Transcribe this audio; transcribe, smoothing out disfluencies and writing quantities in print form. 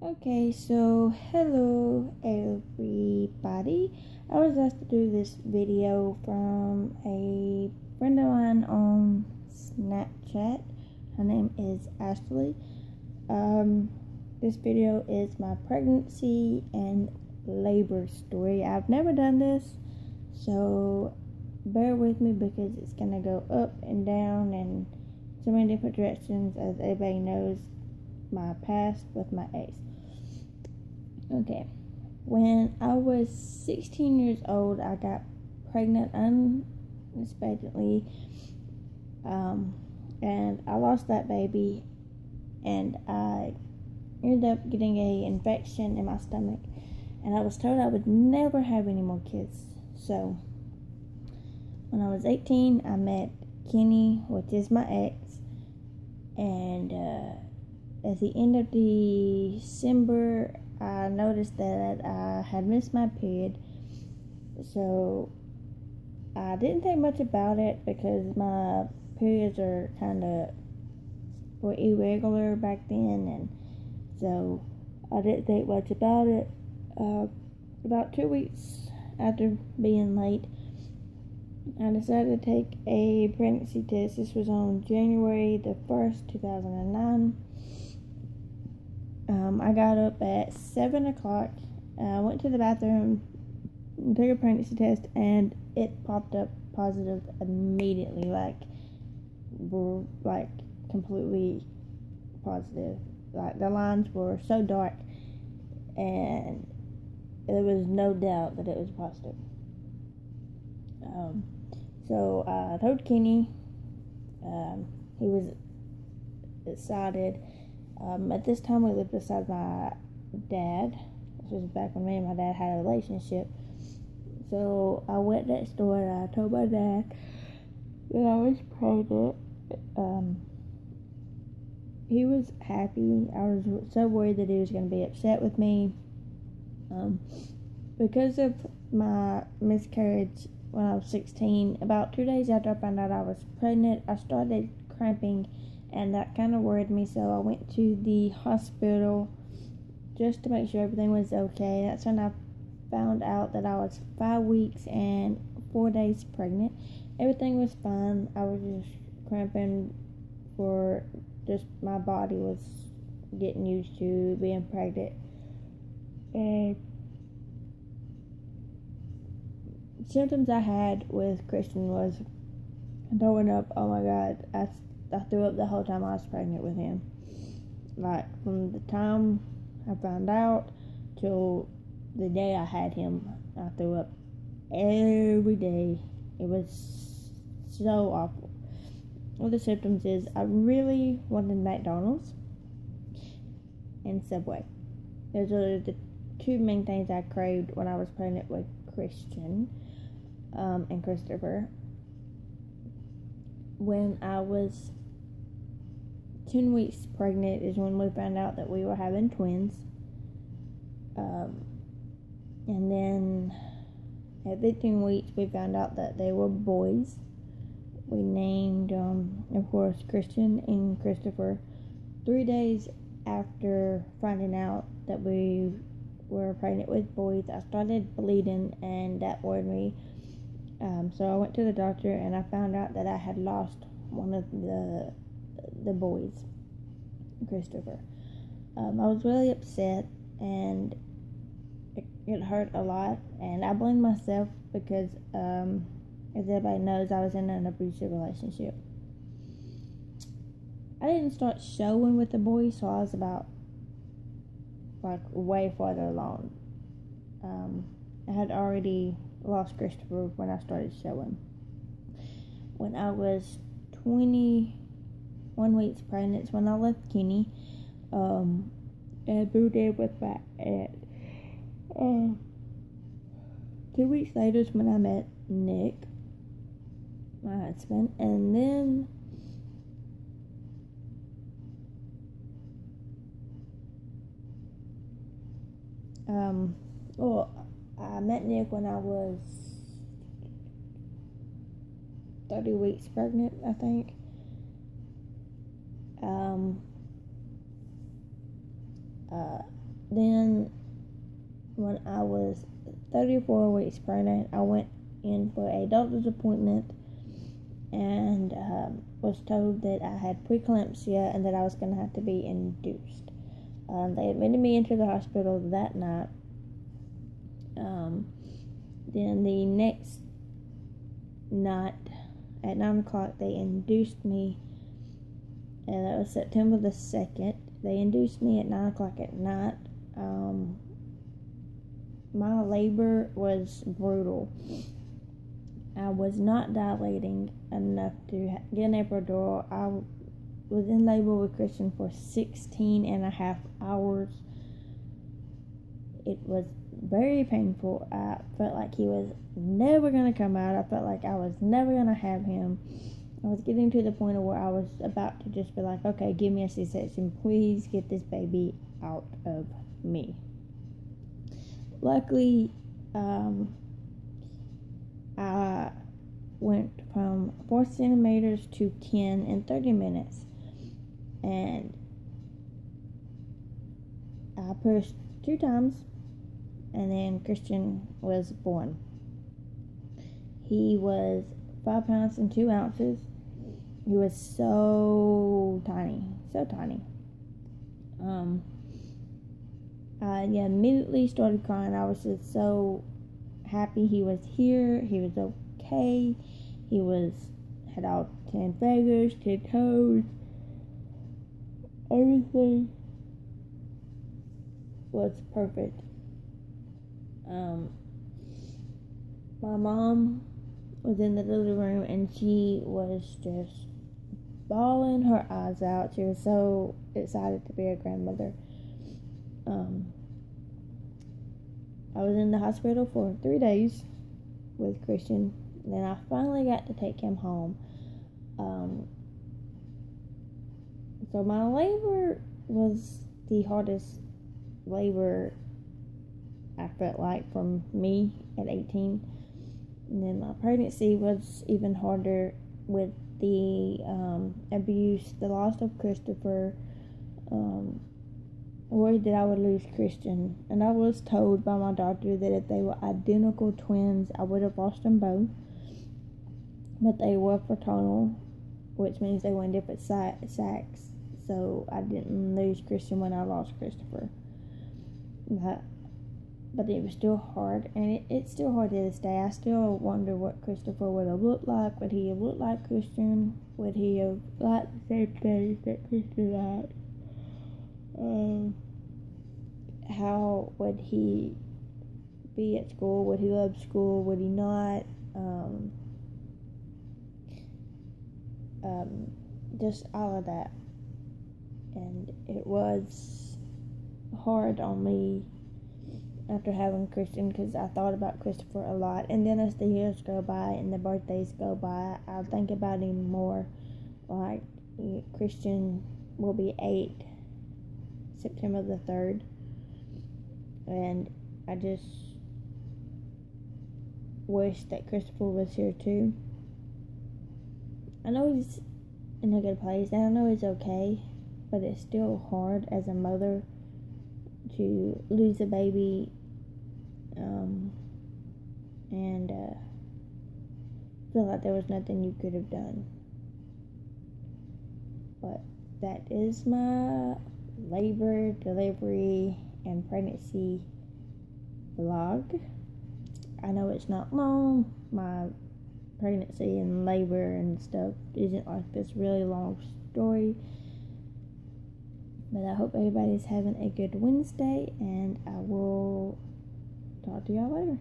Okay, so hello everybody. I was asked to do this video from a friend of mine on Snapchat. Her name is Ashley. This video is my pregnancy and labor story. I've never done this, so bear with me because it's gonna go up and down and so many different directions, as everybody knows my past with my ex. Okay, when I was 16 years old, I got pregnant unexpectedly, and I lost that baby, and I ended up getting an infection in my stomach, and I was told I would never have any more kids. So when I was 18, I met Kenny, which is my ex, and at the end of December, I noticed that I had missed my period, so I didn't think much about it because my periods were were irregular back then, and so I didn't think much about it. About 2 weeks after being late, I decided to take a pregnancy test. This was on January the 1st, 2009. I got up at 7 o'clock, went to the bathroom, took a pregnancy test, and it popped up positive immediately, like completely positive. Like, the lines were so dark, and there was no doubt that it was positive. So I told Kenny. He was excited. At this time, we lived beside my dad. This was back when me and my dad had a relationship. So I went next door and I told my dad that I was pregnant. He was happy. I was so worried that he was going to be upset with me. Because of my miscarriage when I was 16, about 2 days after I found out I was pregnant, I started cramping, and that kind of worried me, so I went to the hospital just to make sure everything was okay. That's when I found out that I was 5 weeks and 4 days pregnant. Everything was fine. I was just cramping for just my body was getting used to being pregnant. And symptoms I had with Christian was throwing up. Oh my God, I threw up the whole time I was pregnant with him. Like, from the time I found out till the day I had him, I threw up every day. It was so awful. One of the symptoms is I really wanted McDonald's and Subway. Those are the two main things I craved when I was pregnant with Christian and Christopher. When I was 10 weeks pregnant is when we found out that we were having twins. And then at 15 weeks we found out that they were boys. We named, of course, Christian and Christopher. 3 days after finding out that we were pregnant with boys, I started bleeding, and that worried me. So I went to the doctor, and I found out that I had lost one of the boys, Christopher. I was really upset, and it hurt a lot, and I blamed myself because, as everybody knows, I was in an abusive relationship. I didn't start showing with the boys, so I was about, way farther along. I had already lost Christopher when I started showing. When I was 21 weeks pregnant, when I left Kenny, and moved in with my aunt. 2 weeks later is when I met Nick, my husband, and then I met Nick when I was 30 weeks pregnant, I think. then when I was 34 weeks pregnant, I went in for a doctor's appointment and was told that I had preeclampsia and that I was going to have to be induced. They admitted me into the hospital that night. Then the next night at 9 o'clock, they induced me, and that was September the 2nd. They induced me at 9 o'clock at night. My labor was brutal. I was not dilating enough to get an epidural. I was in labor with Christian for 16 and a half hours. It was very painful. I felt like he was never going to come out. I felt like I was never going to have him. I was getting to the point of where I was about to just be like, okay, give me a C-section. Please get this baby out of me. Luckily, I went from 4 centimeters to 10 in 30 minutes. And I pushed 2 times, and then Christian was born. He was 5 pounds and 2 ounces. He was so tiny, so tiny. I immediately started crying. I was just so happy he was here. He was okay. He had all 10 fingers, 10 toes. Everything was perfect. My mom was in the living room and she was just bawling her eyes out. She was so excited to be a grandmother. I was in the hospital for 3 days with Christian. Then I finally got to take him home. So my labor was the hardest labor I felt like from me at 18. And then my pregnancy was even harder with the abuse, the loss of Christopher. Worried that I would lose Christian. And I was told by my doctor that if they were identical twins, I would have lost them both. But they were fraternal, which means they were in different sacks. So I didn't lose Christian when I lost Christopher. But it was still hard, and it's still hard to this day. I still wonder what Christopher would have looked like. Would he have looked like Christian? Would he have liked the same things that Christian liked? How would he be at school? Would he love school? Would he not? Just all of that. And it was hard on me after having Christian, because I thought about Christopher a lot. And then as the years go by and the birthdays go by, I'll think about him more. Like, Christian will be 8 September the 3rd. And I just wish that Christopher was here too. I know he's in a good place, and I know he's okay, but it's still hard as a mother to lose a baby, and feel like there was nothing you could have done. But that is my labor, delivery, and pregnancy vlog. I know it's not long. My pregnancy and labor and stuff isn't like this really long story. But I hope everybody's having a good Wednesday, and I will talk to y'all later.